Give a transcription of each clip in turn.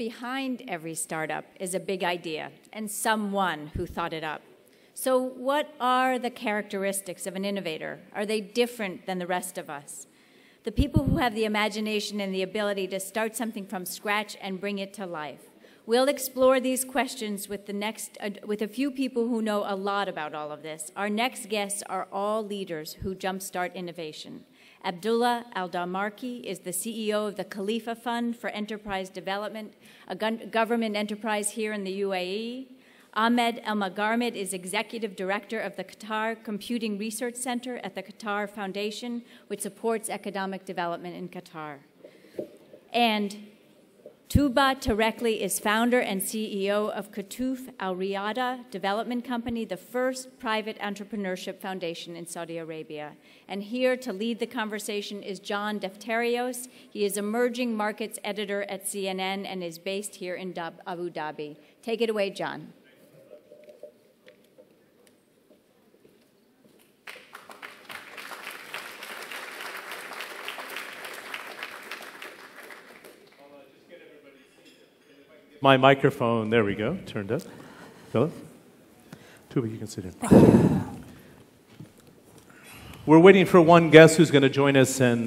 behind every startup is a big idea and someone who thought it up. So what are the characteristics of an innovator? Are they different than the rest of us? The people who have the imagination and the ability to start something from scratch and bring it to life. We'll explore these questions with a few people who know a lot about all of this. Our next guests are all leaders who jumpstart innovation. Abdullah Darmaki is the CEO of the Khalifa Fund for Enterprise Development, a government enterprise here in the UAE. Ahmed Elmagarmid is Executive Director of the Qatar Computing Research Center at the Qatar Foundation, which supports economic development in Qatar. And Tuba Terekji is founder and CEO of Qotuf Riyadah Development Company, the first private entrepreneurship foundation in Saudi Arabia. And here to lead the conversation is John Defterios. He is emerging markets editor at CNN and is based here in Abu Dhabi. Take it away, John. My microphone, there we go, turned up. Philip? Tuba, you can sit in. We're waiting for one guest who's going to join us in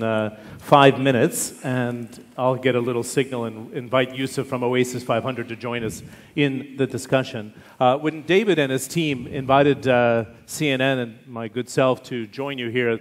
5 minutes, and I'll get a little signal and invite Yousef from Oasis 500 to join us in the discussion. When David and his team invited CNN and my good self to join you here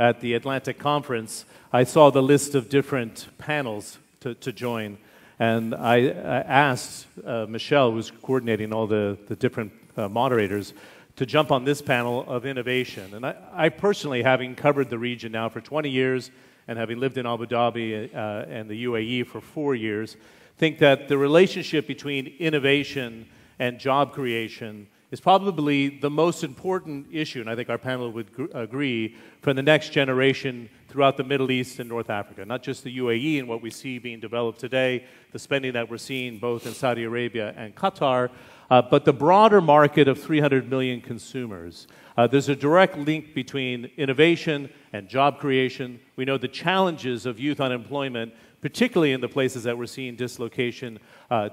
at the Atlantic Conference, I saw the list of different panels to join. And I asked Michelle, who's coordinating all the different moderators, to jump on this panel of innovation. And I personally, having covered the region now for 20 years and having lived in Abu Dhabi and the UAE for 4 years, think that the relationship between innovation and job creation is probably the most important issue, and I think our panel would agree, for the next generation throughout the Middle East and North Africa. Not just the UAE and what we see being developed today, the spending that we're seeing both in Saudi Arabia and Qatar, but the broader market of 300 million consumers. There's a direct link between innovation and job creation. We know the challenges of youth unemployment, particularly in the places that we're seeing dislocation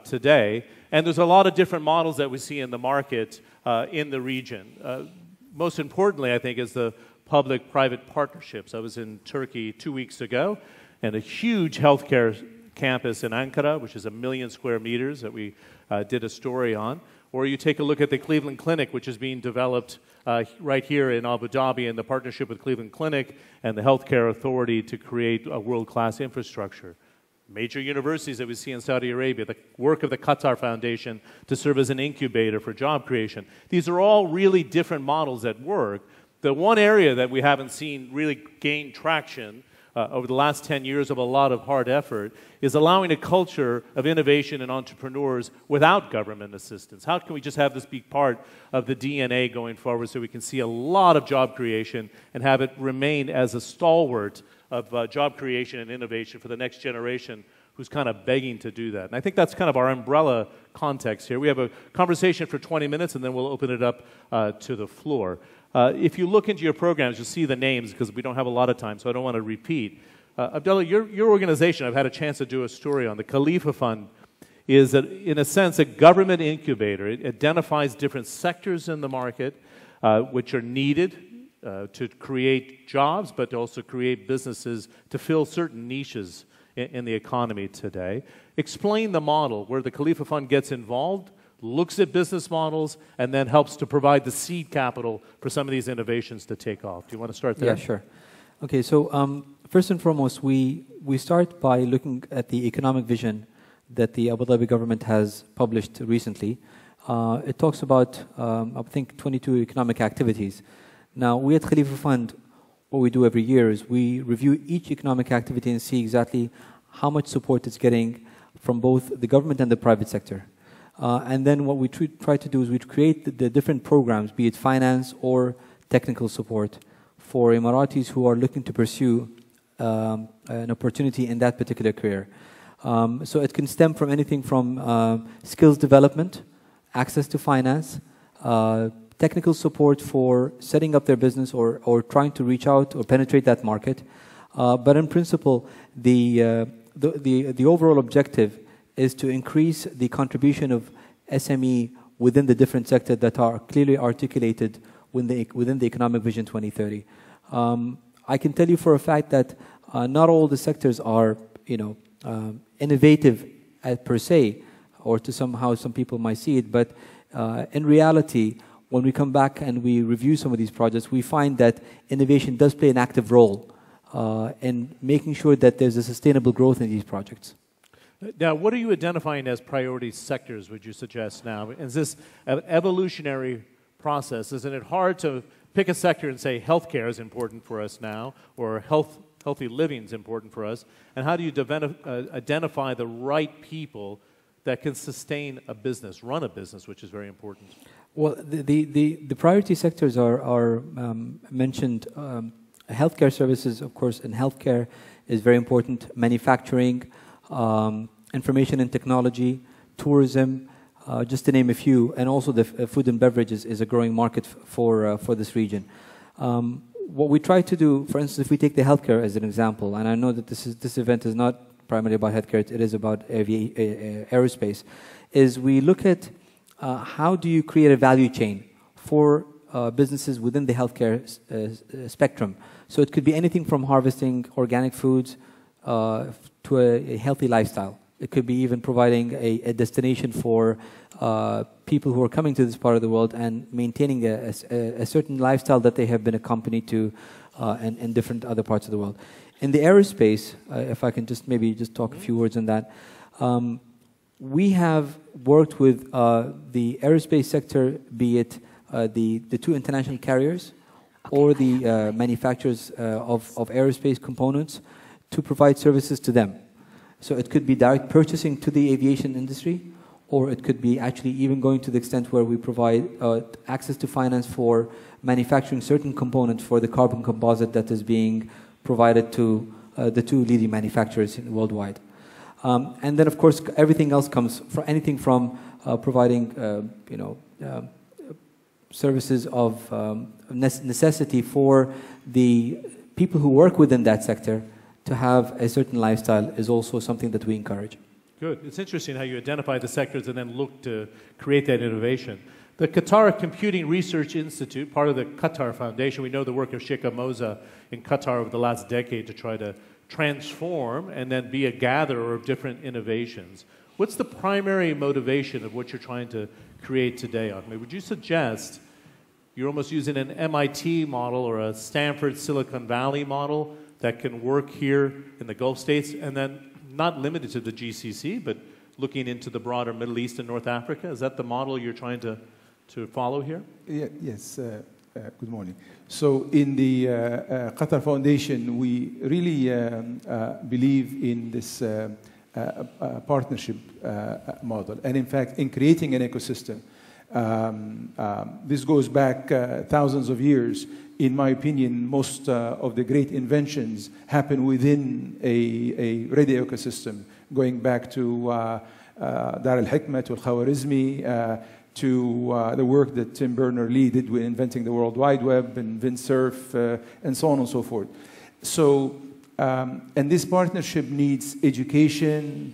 today. And there's a lot of different models that we see in the market in the region. Most importantly, I think, is the public-private partnerships. I was in Turkey 2 weeks ago, and a huge healthcare campus in Ankara, which is 1 million square meters that we did a story on. Or you take a look at the Cleveland Clinic, which is being developed right here in Abu Dhabi in the partnership with Cleveland Clinic and the Healthcare Authority to create a world-class infrastructure. Major universities that we see in Saudi Arabia, the work of the Qatar Foundation to serve as an incubator for job creation. These are all really different models that work. The one area that we haven't seen really gain traction over the last 10 years of a lot of hard effort is allowing a culture of innovation and entrepreneurs without government assistance. How can we just have this be part of the DNA going forward so we can see a lot of job creation and have it remain as a stalwart of job creation and innovation for the next generation who's kind of begging to do that. And I think that's kind of our umbrella context here. We have a conversation for 20 minutes and then we'll open it up to the floor. If you look into your programs, you'll see the names because we don't have a lot of time, so I don't want to repeat. Abdullah, your organization, I've had a chance to do a story on. The Khalifa Fund is, in a sense, a government incubator. It identifies different sectors in the market which are needed to create jobs, but to also create businesses to fill certain niches in the economy today. Explain the model where the Khalifa Fund gets involved, looks at business models, and then helps to provide the seed capital for some of these innovations to take off. Do you want to start there? Yeah, sure. Okay, so first and foremost, we start by looking at the economic vision that the Abu Dhabi government has published recently. It talks about, I think, 22 economic activities. Now, we at Khalifa Fund, what we do every year is we review each economic activity and see exactly how much support it's getting from both the government and the private sector. And then what we try to do is we create the different programs, be it finance or technical support, for Emiratis who are looking to pursue an opportunity in that particular career. So it can stem from anything from skills development, access to finance, technical support for setting up their business or trying to reach out or penetrate that market. But in principle, the overall objective is to increase the contribution of SME within the different sectors that are clearly articulated within the Economic Vision 2030. I can tell you for a fact that not all the sectors are, innovative per se, or to somehow some people might see it, but in reality, when we come back and we review some of these projects, we find that innovation does play an active role in making sure that there's a sustainable growth in these projects. Now, what are you identifying as priority sectors, would you suggest now? Is this an evolutionary process? Isn't it hard to pick a sector and say healthcare is important for us now, or healthy living is important for us? And how do you identify the right people that can sustain a business, run a business, which is very important? Well, the priority sectors are mentioned. Healthcare services, of course, and healthcare is very important. Manufacturing, information and technology, tourism, just to name a few, and also the food and beverages is a growing market for this region. What we try to do, for instance, if we take the healthcare as an example, and I know that this event is not primarily about healthcare, it is about aerospace, is we look at how do you create a value chain for businesses within the healthcare spectrum. So it could be anything from harvesting organic foods to a healthy lifestyle. It could be even providing a destination for people who are coming to this part of the world and maintaining a certain lifestyle that they have been accompanied to in different other parts of the world. In the aerospace, if I can maybe talk a few words on that, we have worked with the aerospace sector, be it the two international carriers or the manufacturers of aerospace components, to provide services to them. So it could be direct purchasing to the aviation industry, or it could be actually even going to the extent where we provide access to finance for manufacturing certain components for the carbon composite that is being provided to the two leading manufacturers worldwide. And then, of course, everything else comes from anything from providing, services of necessity for the people who work within that sector to have a certain lifestyle is also something that we encourage. Good. It's interesting how you identify the sectors and then look to create that innovation. The Qatar Computing Research Institute, part of the Qatar Foundation, we know the work of Sheikh Moza in Qatar over the last decade to try to transform and then be a gatherer of different innovations. What's the primary motivation of what you're trying to create today, Ahmed? Would you suggest you're almost using an MIT model or a Stanford Silicon Valley model that can work here in the Gulf states, and then not limited to the GCC, but looking into the broader Middle East and North Africa? Is that the model you're trying to follow here? Yes. Good morning. So in the Qatar Foundation, we really believe in this partnership model, and in fact, in creating an ecosystem. This goes back thousands of years. In my opinion, most of the great inventions happen within a radio ecosystem, going back to Dar al-Hikmah, to Al-Khwarizmi, to the work that Tim Berners-Lee did with inventing the World Wide Web and windsurf, and so on and so forth. So, and this partnership needs education,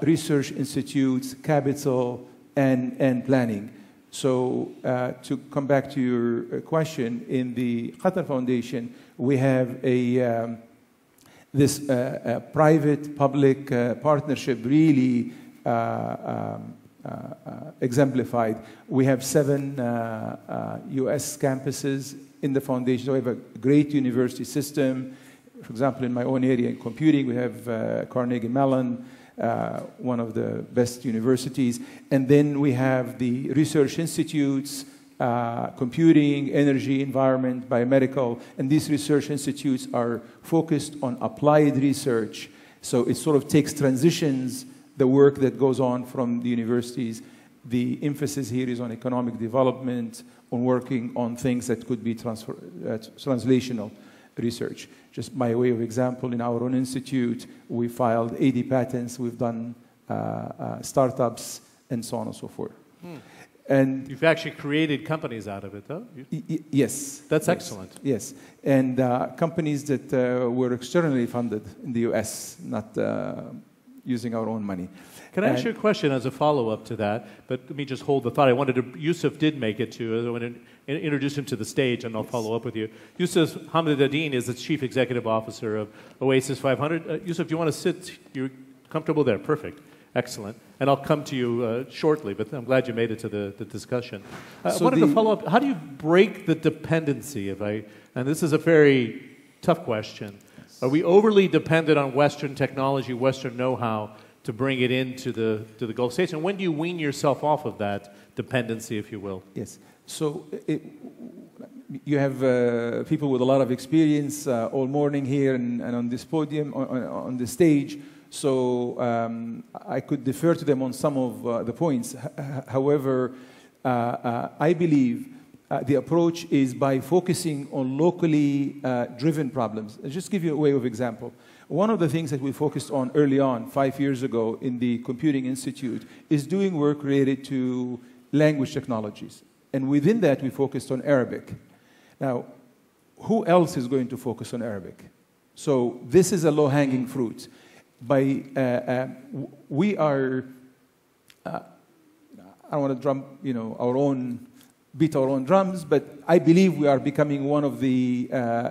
research institutes, capital, and planning. So to come back to your question, in the Qatar Foundation, we have this private-public partnership really exemplified. We have 7 US campuses in the foundation. So we have a great university system. For example, in my own area in computing, we have Carnegie Mellon, one of the best universities. And then we have the research institutes, computing, energy, environment, biomedical. And these research institutes are focused on applied research. So it sort of transitions the work that goes on from the universities. The emphasis here is on economic development, on working on things that could be translational research. Just by way of example, in our own institute, we filed 80 patents, we've done startups, and so on and so forth. And you've actually created companies out of it, though? Yes. That's excellent. Yes. And companies that were externally funded in the US, not using our own money. Can I ask you a question as a follow-up to that? But let me just hold the thought. I wanted to, Yousef did make it to, I want to introduce him to the stage, and I'll follow up with you. Yousef Hamidaddin is the Chief Executive Officer of Oasis 500. Yousef, do you want to sit? You're comfortable there? Perfect. Excellent. And I'll come to you shortly, but I'm glad you made it to the discussion. I wanted to follow up. How do you break the dependency? And this is a very tough question. Are we overly dependent on Western technology, Western know-how, to bring it into the Gulf states? And when do you wean yourself off of that dependency, if you will? Yes. So you have people with a lot of experience all morning here and on this podium, on the stage. So I could defer to them on some of the points. However, I believe the approach is by focusing on locally driven problems. I'll just give you a way of example. One of the things that we focused on early on, 5 years ago, in the Computing Institute, is doing work related to language technologies. And within that, we focused on Arabic. Now, who else is going to focus on Arabic? So this is a low-hanging fruit. We are, I don't want to beat our own drums, but I believe we are becoming one of the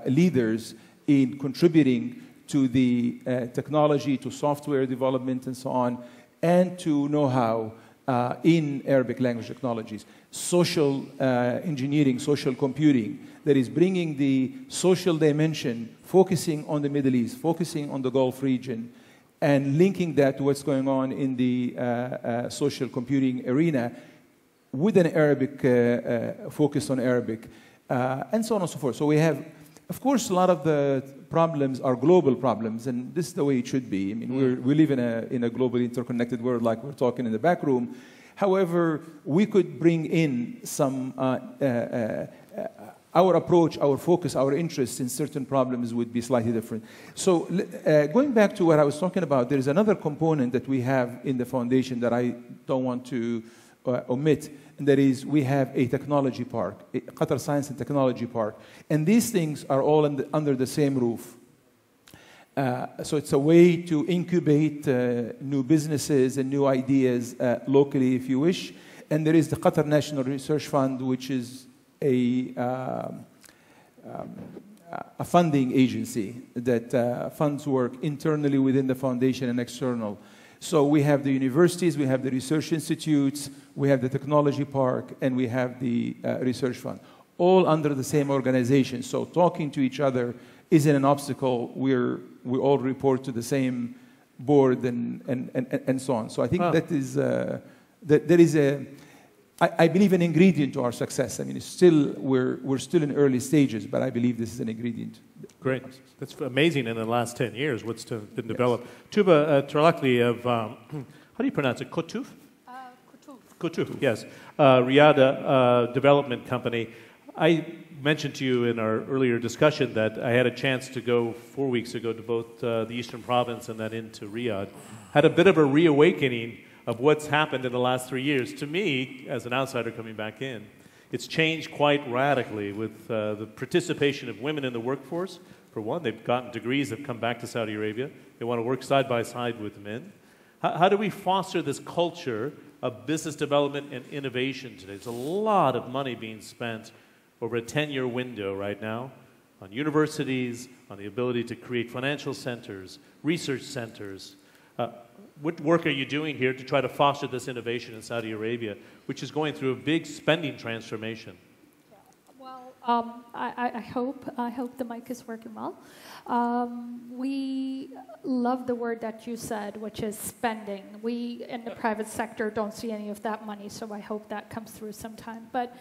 leaders in contributing to the technology, to software development and so on, and to know-how in Arabic language technologies. Social engineering, social computing, that is bringing the social dimension, focusing on the Middle East, focusing on the Gulf region, and linking that to what's going on in the social computing arena with an Arabic focus on Arabic, and so on and so forth. So we have, of course, a lot of the problems are global problems, and this is the way it should be. I mean, we live in a globally interconnected world, like we're talking in the back room. However, we could bring in some, our approach, our focus, our interests in certain problems would be slightly different. So going back to what I was talking about, there is another component that we have in the foundation that I don't want to omit, and that is we have a technology park, a Qatar Science and Technology Park. And these things are all under the same roof. So it's a way to incubate new businesses and new ideas locally, if you wish. And there is the Qatar National Research Fund, which is a funding agency that funds work internally within the foundation and external. So we have the universities, we have the research institutes, we have the technology park, and we have the research fund, all under the same organization. So talking to each other isn't an obstacle. We all report to the same board and so on. So I think that is there is I believe an ingredient to our success. I mean, we're still in early stages, but I believe this is an ingredient. Great. That's amazing in the last 10 years what's been developed. Tuba Terekji of, how do you pronounce it, Qotuf? Qotuf, yes. Riyadah development company. I mentioned to you in our earlier discussion that I had a chance to go 4 weeks ago to both the Eastern Province and then into Riyadh. Had a bit of a reawakening of what's happened in the last 3 years. To me, as an outsider coming back in, it's changed quite radically with the participation of women in the workforce. For one, they've gotten degrees, they've come back to Saudi Arabia. They want to work side by side with men. How do we foster this culture of business development and innovation today? There's a lot of money being spent over a 10-year window right now on universities, on the ability to create financial centers, research centers. What work are you doing here to try to foster this innovation in Saudi Arabia, which is going through a big spending transformation? Well, I hope the mic is working well. We love the word that you said, which is spending. We in the private sector don't see any of that money, so I hope that comes through sometime. But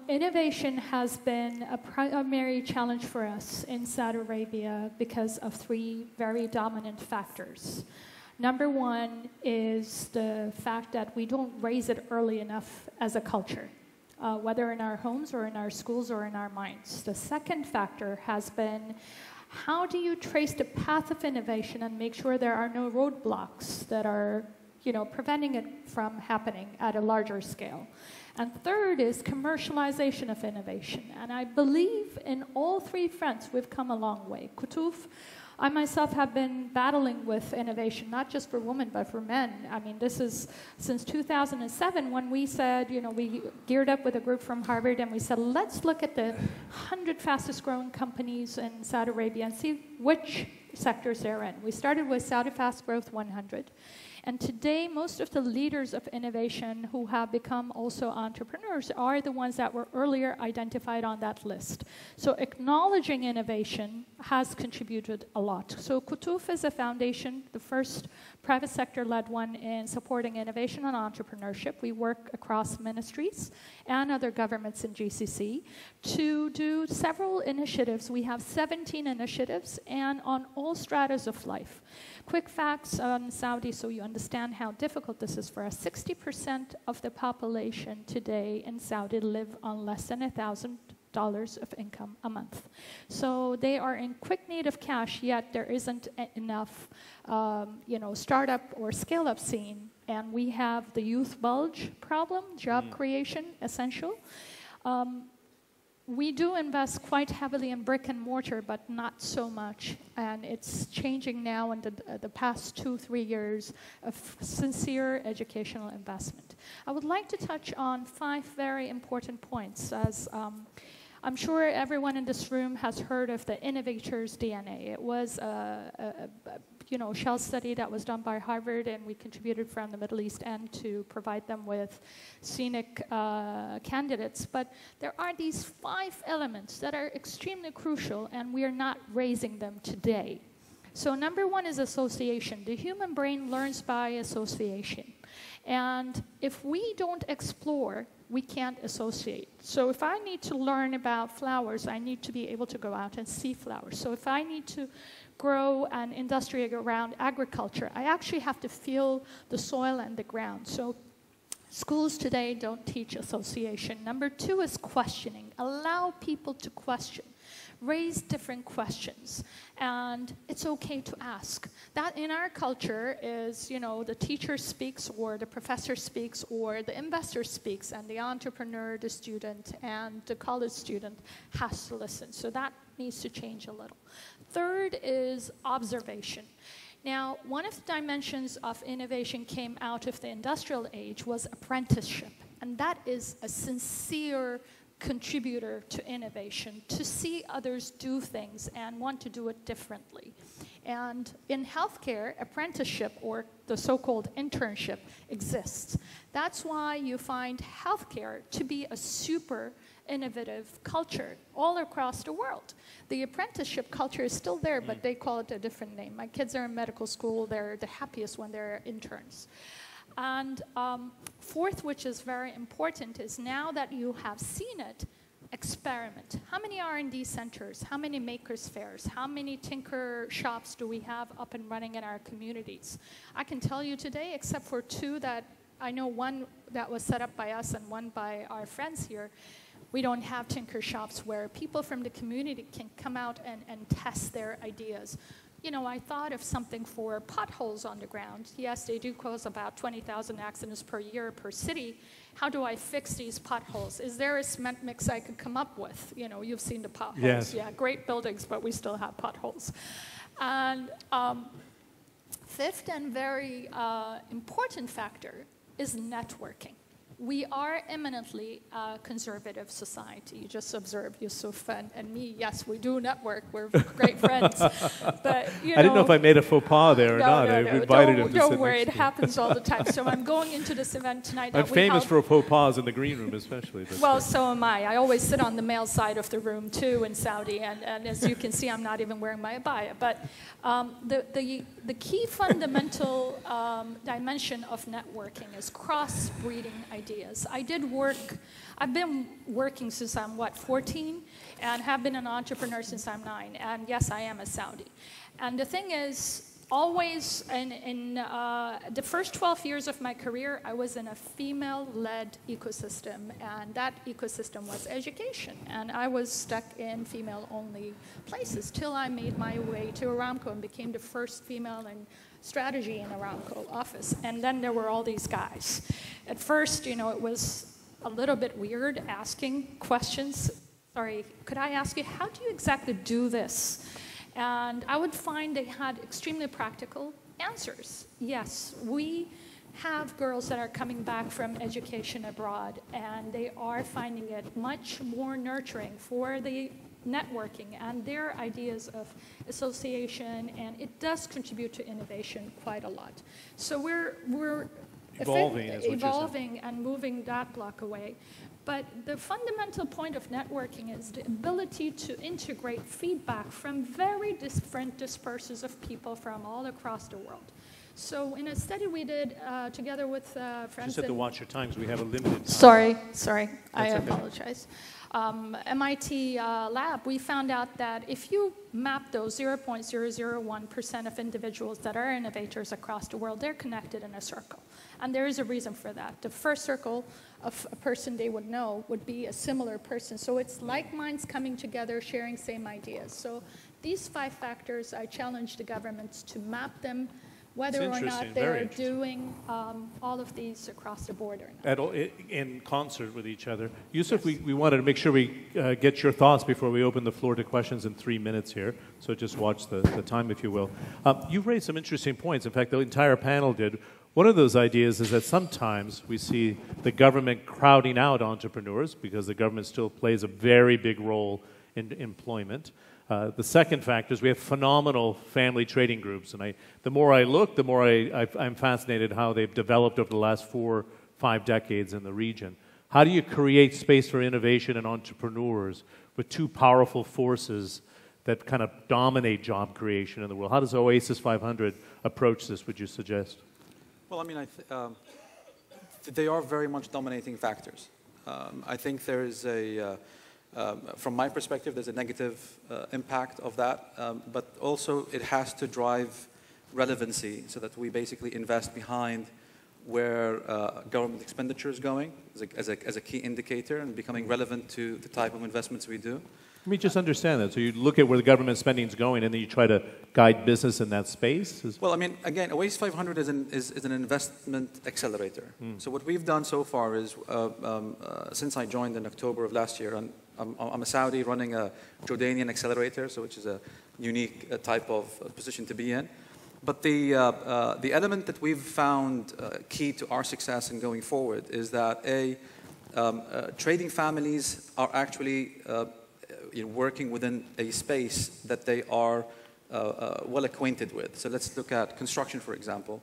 innovation has been a primary challenge for us in Saudi Arabia because of three very dominant factors. Number one is the fact that we don't raise it early enough as a culture, whether in our homes or in our schools or in our minds. The second factor has been, how do you trace the path of innovation and make sure there are no roadblocks that are, preventing it from happening at a larger scale? And third is commercialization of innovation. And I believe in all three fronts we've come a long way. Qotuf I myself have been battling with innovation, not just for women, but for men. I mean, this is since 2007 when we said, you know, we geared up with a group from Harvard and we said, let's look at the 100 fastest growing companies in Saudi Arabia and see which sectors they're in. We started with Saudi Fast Growth 100. And today, most of the leaders of innovation who have become also entrepreneurs are the ones that were earlier identified on that list. So acknowledging innovation has contributed a lot. So Qotuf is a foundation, the first private sector-led one in supporting innovation and entrepreneurship. We work across ministries and other governments in GCC to do several initiatives. We have 17 initiatives and on all stratas of life. Quick facts on Saudi so you understand how difficult this is for us. 60% of the population today in Saudi live on less than $1,000 of income a month. So they are in quick need of cash, yet there isn't enough startup or scale-up scene. And we have the youth bulge problem, job creation, essential. We do invest quite heavily in brick and mortar, but not so much. And it's changing now in the past 2-3 years of sincere educational investment. I would like to touch on 5 very important points. As I'm sure everyone in this room has heard of the innovator's DNA. It was a shell study that was done by Harvard, and we contributed from the Middle East end to provide them with scenic candidates. But there are these 5 elements that are extremely crucial, and we are not raising them today. So number 1 is association. The human brain learns by association. And if we don't explore, we can't associate. So if I need to learn about flowers, I need to be able to go out and see flowers. So if I need to grow an industry around agriculture, I actually have to feel the soil and the ground. So schools today don't teach association. Number 2 is questioning. Allow people to question. Raise different questions, and it's okay to ask. That in our culture is, the teacher speaks or the professor speaks or the investor speaks, and the entrepreneur, the student, and the college student has to listen. So that needs to change a little. Third is observation. Now, one of the dimensions of innovation came out of the industrial age was apprenticeship, and that is a sincere contributor to innovation, to see others do things and want to do it differently. And in healthcare, apprenticeship, or the so-called internship, exists. That's why you find healthcare to be a super innovative culture all across the world. The apprenticeship culture is still there, but they call it a different name. My kids are in medical school. They're the happiest when they're interns. And fourth, which is very important, is now that you have seen it, experiment. How many R&D centers, how many makers fairs, how many tinker shops do we have up and running in our communities? I can tell you today, except for 2 that I know, one that was set up by us and one by our friends here, we don't have tinker shops where people from the community can come out and test their ideas. I thought of something for potholes on the ground. Yes, they do cause about 20,000 accidents per year per city. How do I fix these potholes? Is there a cement mix I could come up with? You've seen the potholes. Yes. Yeah, great buildings, but we still have potholes. And fifth and very important factor is networking. We are eminently a conservative society. You just observed Yousef and me. Yes, we do network. We're great friends. But, I didn't know if I made a faux pas there or not. I invited him to Don't sit worry, next it to me. happens all the time. So I'm going into this event tonight. I'm famous for faux pas in the green room, especially. Well, so am I. I always sit on the male side of the room, too, in Saudi. And as you can see, I'm not even wearing my abaya. But the key fundamental dimension of networking is cross-breeding ideas. I've been working since I'm, 14, and have been an entrepreneur since I'm 9. And yes, I am a Saudi. And the thing is, always in the first 12 years of my career, I was in a female-led ecosystem, and that ecosystem was education. And I was stuck in female-only places till I made my way to Aramco and became the first female in strategy in Aramco office. And then there were all these guys. At first, it was a little bit weird asking questions. Sorry, could I ask you, how do you exactly do this? And I would find they had extremely practical answers. Yes, we have girls that are coming back from education abroad, and they are finding it much more nurturing for the networking and their ideas of association, and it does contribute to innovation quite a lot. So we're evolving and moving that block away. But the fundamental point of networking is the ability to integrate feedback from very different disperses of people from all across the world. So in a study we did together with friends. You just have to watch your times. We have a limited time. Sorry, I apologize. MIT lab, we found out that if you map those 0.001% of individuals that are innovators across the world, they're connected in a circle. And there is a reason for that. The first circle of a person they would know would be a similar person. So it's like minds coming together, sharing same ideas. So these 5 factors, I challenge the governments to map them, whether or not they're doing all of these across the board or not. In concert with each other. Yousef, yes. we wanted to make sure we get your thoughts before we open the floor to questions in 3 minutes here. So just watch the time, if you will. You've raised some interesting points. In fact, the entire panel did. One of those ideas is that sometimes we see the government crowding out entrepreneurs because the government still plays a very big role in employment. The second factor is we have phenomenal family trading groups, and the more I look, the more I'm fascinated how they've developed over the last 4-5 decades in the region. How do you create space for innovation and entrepreneurs with 2 powerful forces that kind of dominate job creation in the world? How does Oasis 500 approach this, would you suggest? Well, I mean, they are very much dominating factors. I think there is from my perspective, there's a negative impact of that, but also it has to drive relevancy so that we basically invest behind where government expenditure is going as a key indicator and becoming relevant to the type of investments we do. Let me just understand that. So you look at where the government spending is going and then you try to guide business in that space? Well, I mean, again, Oasis 500 is an investment accelerator. So what we've done so far is, since I joined in October of last year, and I'm a Saudi running a Jordanian accelerator, so which is a unique type of position to be in. But the element that we've found key to our success in going forward is that trading families are actually working within a space that they are well acquainted with. So let's look at construction, for example.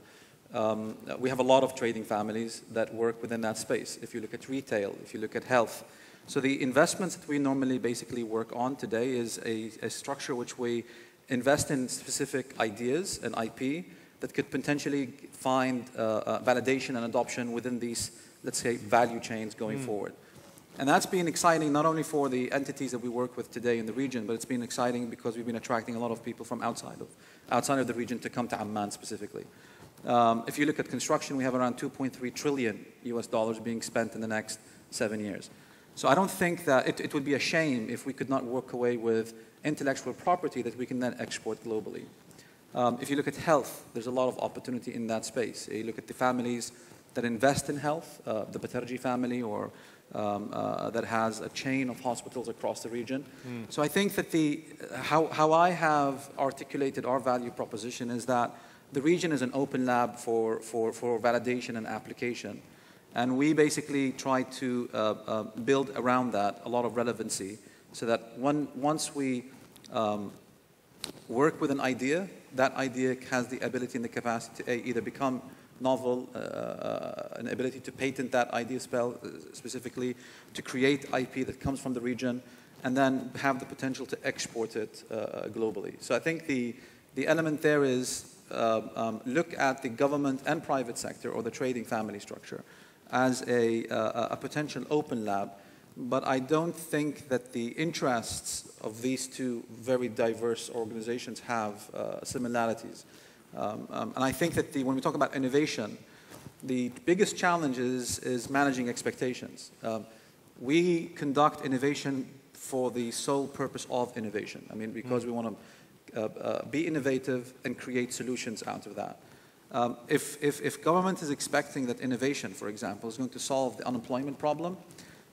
We have a lot of trading families that work within that space. If you look at retail, if you look at health. So the investments that we normally basically work on today is a structure which we invest in specific ideas and IP that could potentially find validation and adoption within these, let's say, value chains going forward. And that's been exciting not only for the entities that we work with today in the region, but it's been exciting because we've been attracting a lot of people from outside of the region to come to Amman specifically. If you look at construction, we have around $2.3 trillion US being spent in the next 7 years. So I don't think that it would be a shame if we could not work away with intellectual property that we can then export globally. If you look at health, there's a lot of opportunity in that space. You look at the families that invest in health, the Terekji family, or that has a chain of hospitals across the region. So I think that how I have articulated our value proposition is that the region is an open lab for validation and application. And we basically try to build around that a lot of relevancy so that once we work with an idea, that idea has the ability and the capacity to either become novel, an ability to patent that idea specifically, to create IP that comes from the region, and then have the potential to export it globally. So I think the element there is look at the government and private sector or the trading family structure as a potential open lab, but I don't think that the interests of these two very diverse organizations have similarities. And I think that when we talk about innovation, the biggest challenge is managing expectations. We conduct innovation for the sole purpose of innovation. I mean, because we want to be innovative and create solutions out of that. If government is expecting that innovation, for example, is going to solve the unemployment problem,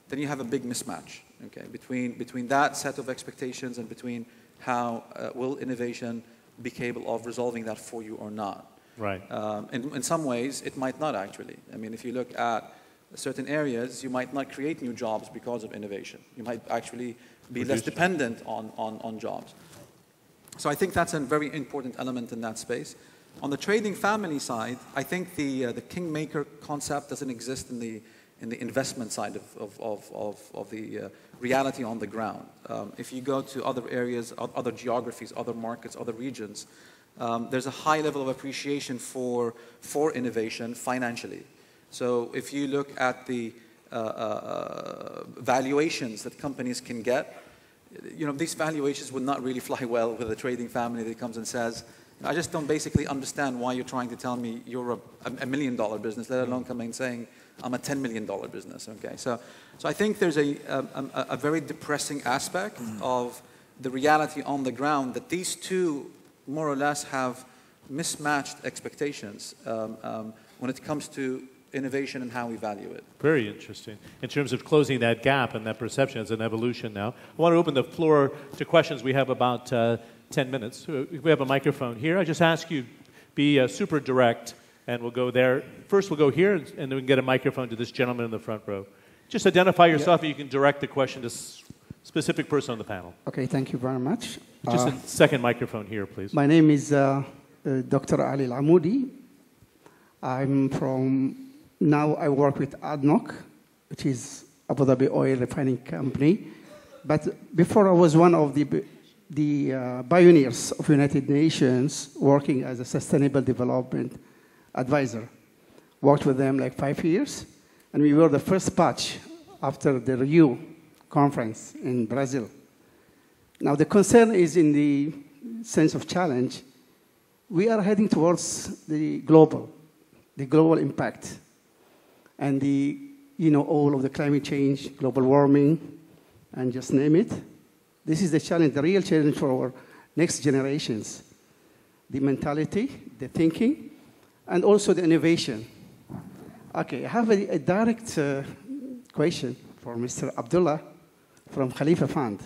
then you have a big mismatch, okay, between that set of expectations and between how will innovation be capable of resolving that for you or not? Right. In some ways, it might not actually. I mean, if you look at certain areas, you might not create new jobs because of innovation. You might actually be less dependent on jobs. So I think that's a very important element in that space. On the trading family side, I think the kingmaker concept doesn't exist in the investment side of the reality on the ground. If you go to other areas, other geographies, other markets, other regions, there's a high level of appreciation for innovation financially. So if you look at the valuations that companies can get, these valuations would not really fly well with a trading family that comes and says, I just don't basically understand why you're trying to tell me you're a $1 million business, let alone coming and saying I'm a $10 million business. Okay, so I think there's a very depressing aspect of the reality on the ground that these two more or less have mismatched expectations when it comes to innovation and how we value it. Very interesting. In terms of closing that gap and that perception as an evolution now, I want to open the floor to questions. We have about 10 minutes. We have a microphone here. I just ask you, be super direct, and we'll go there. First, we'll go here, and then we can get a microphone to this gentleman in the front row. Just identify yourself, and you can direct the question to a specific person on the panel. Okay, thank you very much. Just a second microphone here, please. My name is Dr. Ali Al-Amoudi. I'm from, now I work with ADNOC, which is Abu Dhabi Oil Refining Company. But before I was one of the pioneers of United Nations working as a Sustainable Development Advisor. Worked with them like 5 years, and we were the first batch after the Rio conference in Brazil. Now the concern is in the sense of challenge. We are heading towards the global impact, and all of the climate change, global warming, and just name it. This is the challenge, the real challenge for our next generations. The mentality, the thinking, and also the innovation. Okay, I have a direct question for Mr. Abdullah from Khalifa Fund.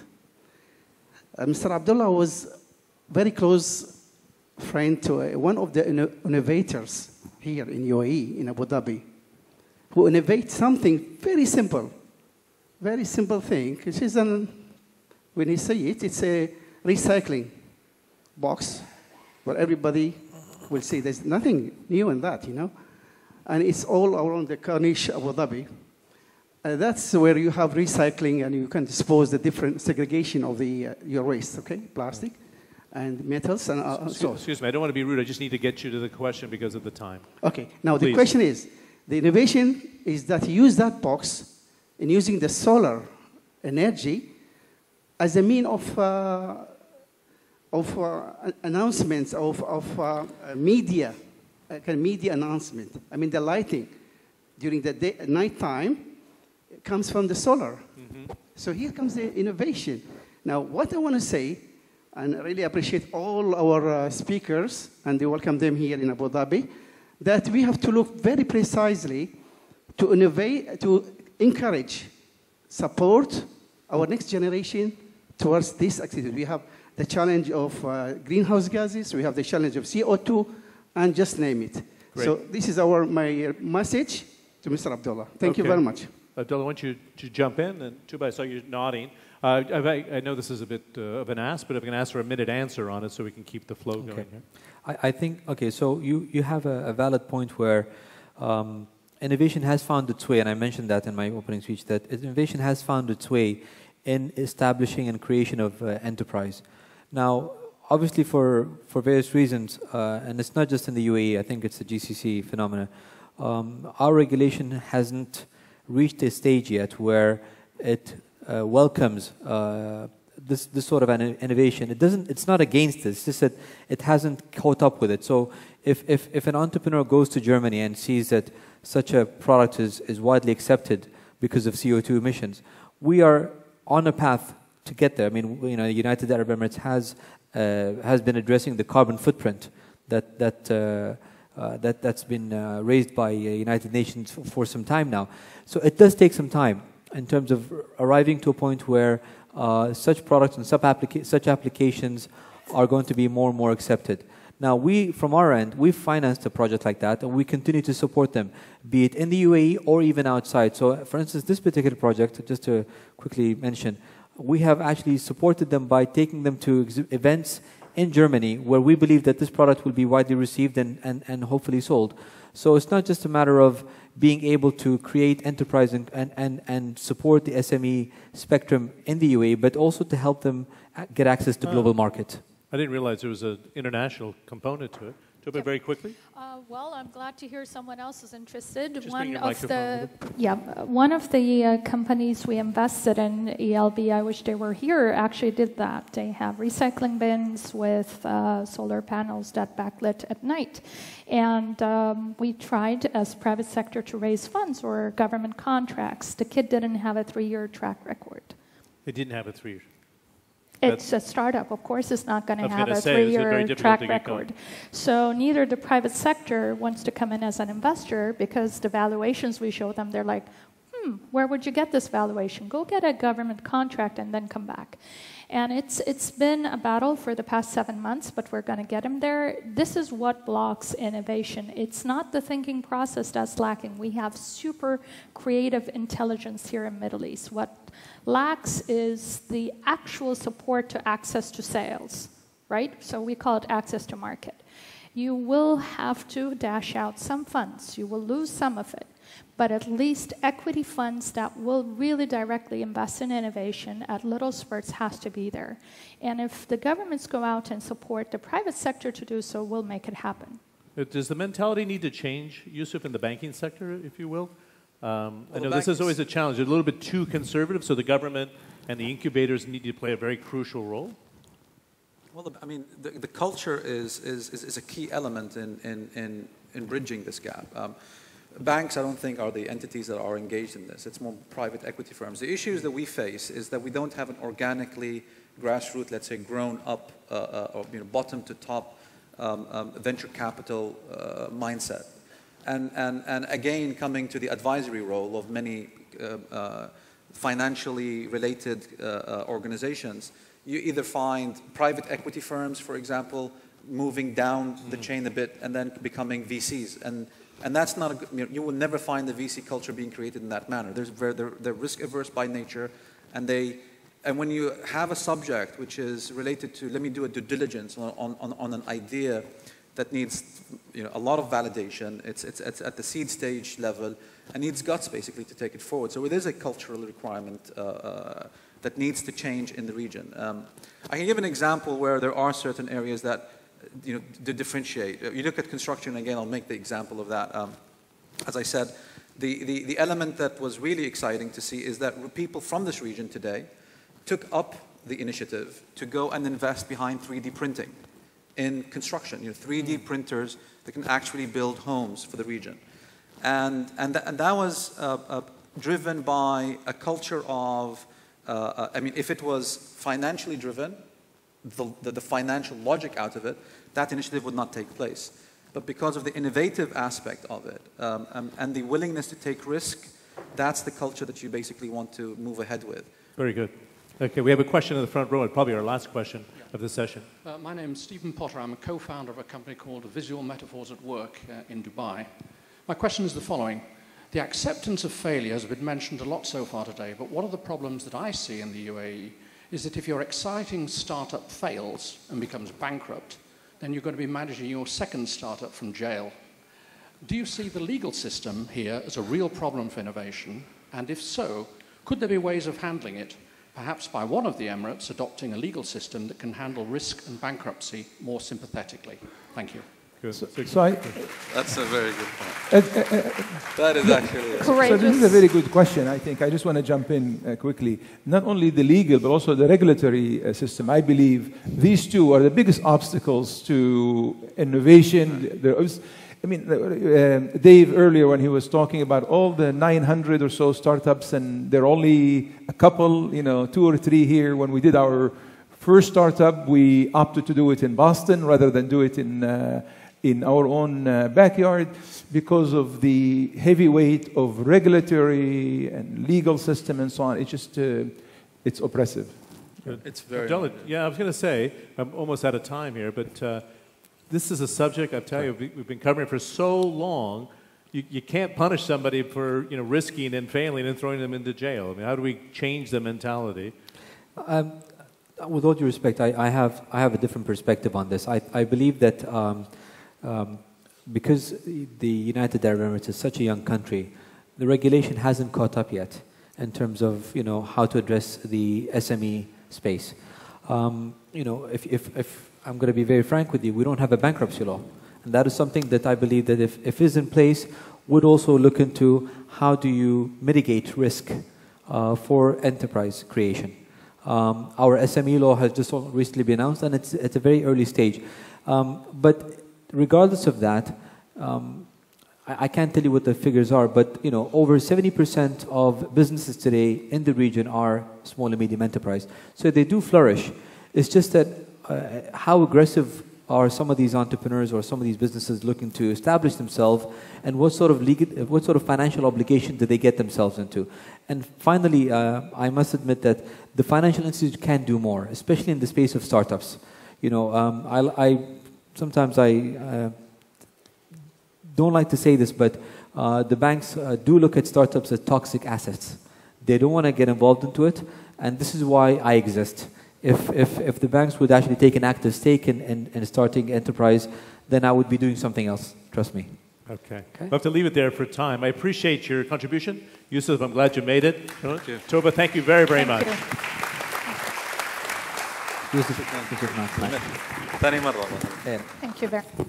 Mr. Abdullah was very close friend to one of the innovators here in UAE, in Abu Dhabi, who innovates something very simple thing. It is when you see it, it's a recycling box where everybody will see there's nothing new in that, And it's all around the Corniche, Abu Dhabi. That's where you have recycling and you can dispose the different segregation of your waste, okay? Plastic and metals and Excuse me, I don't want to be rude. I just need to get you to the question because of the time. Okay, now Please. The question is, the innovation is that you use that box in using the solar energy as a mean of announcements, of media announcement. I mean, the lighting during the night time comes from the solar. So here comes the innovation. Now, what I want to say, and I really appreciate all our speakers, and we welcome them here in Abu Dhabi, that we have to look very precisely to innovate, to encourage, support our next generation towards this activity. We have the challenge of greenhouse gases, we have the challenge of CO2, and just name it. Great. So this is my message to Mr. Abdullah. Thank you very much. Abdullah, I want you to jump in, and Tuba, I saw you nodding. I know this is a bit of an ask, but I'm going to ask for a minute answer on it so we can keep the flow going here. I think, okay, so you have a valid point where innovation has found its way, and I mentioned that in my opening speech, that innovation has found its way in establishing and creation of enterprise. Now, obviously for various reasons, and it's not just in the UAE, I think it's a GCC phenomena, our regulation hasn't reached a stage yet where it welcomes this sort of an innovation. It's not against it, it's just that it hasn't caught up with it. So if an entrepreneur goes to Germany and sees that such a product is widely accepted because of CO2 emissions, we are on a path to get there. I mean, the United Arab Emirates has been addressing the carbon footprint that's been raised by United Nations for some time now. So it does take some time. in terms of arriving to a point where such products and such applications are going to be more and more accepted. Now, from our end, we've financed a project like that, and we continue to support them, be it in the UAE or even outside. So, for instance, this particular project, just to quickly mention, we have actually supported them by taking them to events in Germany where we believe that this product will be widely received and hopefully sold. So it's not just a matter of being able to create enterprise and support the SME spectrum in the UAE, but also to help them get access to global market. I didn't realize there was an international component to it. Tuba, very quickly. Well, I'm glad to hear someone else is interested. Just bring your microphone One of the companies we invested in, ELB, I wish they were here, actually did that. They have recycling bins with solar panels that backlit at night. And we tried as private sector to raise funds or government contracts. The kid didn't have a 3-year track record. It didn't have a 3-year. It's a startup. Of course, it's not going to have a 3-year track record. So neither the private sector wants to come in as an investor because the valuations we show them, they're like, where would you get this valuation? Go get a government contract and then come back. And it's been a battle for the past 7 months, but we're going to get them there. This is what blocks innovation. It's not the thinking process that's lacking. We have super creative intelligence here in the Middle East. What lacks is the actual support to access to sales, right? So we call it access to market. You will have to dash out some funds. You will lose some of it. But at least equity funds that will really directly invest in innovation at little spurts has to be there. And if the governments go out and support the private sector to do so, we'll make it happen. Does the mentality need to change, Yousef, in the banking sector, if you will? I know this is always a challenge. They're a little bit too conservative, so the government and the incubators need to play a very crucial role. Well, I mean, the culture is a key element in bridging this gap. Banks, I don't think, are the entities that are engaged in this. It's more private equity firms. The issues that we face is that we don't have an organically grassroots, let's say, grown-up, or bottom to top venture capital mindset. And again, coming to the advisory role of many financially related organizations, you either find private equity firms, for example, moving down the chain a bit and then becoming VCs. And that's not a, you will never find the VC culture being created in that manner. They're risk averse by nature, and when you have a subject which is related to, let me do a due diligence on an idea that needs a lot of validation, it's at the seed stage level, and needs guts basically to take it forward. So it is a cultural requirement that needs to change in the region. I can give an example where there are certain areas that to differentiate. You look at construction, again, I'll make the example of that. As I said, the element that was really exciting to see is that people from this region today took up the initiative to go and invest behind 3D printing in construction. 3D printers that can actually build homes for the region. And that was driven by a culture of, I mean, if it was financially driven, the financial logic out of it, that initiative would not take place. But because of the innovative aspect of it and the willingness to take risk, that's the culture that you basically want to move ahead with. Very good. Okay, we have a question in the front row, probably our last question of the session. My name is Stephen Potter. I'm a co-founder of a company called Visual Metaphors at Work in Dubai. My question is the following. The acceptance of failure has been mentioned a lot so far today, but one of the problems that I see in the UAE is that if your exciting startup fails and becomes bankrupt, then you're going to be managing your second startup from jail. Do you see the legal system here as a real problem for innovation? And if so, could there be ways of handling it, perhaps by one of the Emirates adopting a legal system that can handle risk and bankruptcy more sympathetically? Thank you. That's a very good point. That is actually so this is a very good question, I think. I just want to jump in quickly. Not only the legal, but also the regulatory system. I believe these two are the biggest obstacles to innovation. I mean, Dave earlier when he was talking about all the 900 or so startups, and there are only a couple, 2 or 3 here. When we did our first startup, we opted to do it in Boston rather than do it in in our own backyard because of the heavy weight of regulatory and legal system and so on. It's just, it's oppressive. It's very... Yeah, I was going to say, I'm almost out of time here, but this is a subject, I tell you, we've been covering it for so long. You can't punish somebody for risking and failing and throwing them into jail. I mean, how do we change the mentality? With all due respect, I have a different perspective on this. I believe that because the United Arab Emirates is such a young country, the regulation hasn't caught up yet in terms of how to address the SME space. If I'm going to be very frank with you, we don't have a bankruptcy law. And that is something that I believe that if is in place, would also look into how do you mitigate risk for enterprise creation. Our SME law has just recently been announced, and it's at a very early stage. But regardless of that, I can't tell you what the figures are, but over 70% of businesses today in the region are small and medium enterprise. So they do flourish. It's just that how aggressive are some of these entrepreneurs or some of these businesses looking to establish themselves, and what sort of financial obligation do they get themselves into? And finally, I must admit that the financial institute can do more, especially in the space of startups. Sometimes I don't like to say this, but the banks do look at startups as toxic assets. They don't want to get involved into it, and this is why I exist. If the banks would actually take an active stake in starting enterprise, then I would be doing something else. Trust me. Okay. We'll have to leave it there for time. I appreciate your contribution. Yousef, I'm glad you made it. Thank you. Tuba, thank you very, very much. Yousef, thank you very much. ثاني مرة. Thank you very much.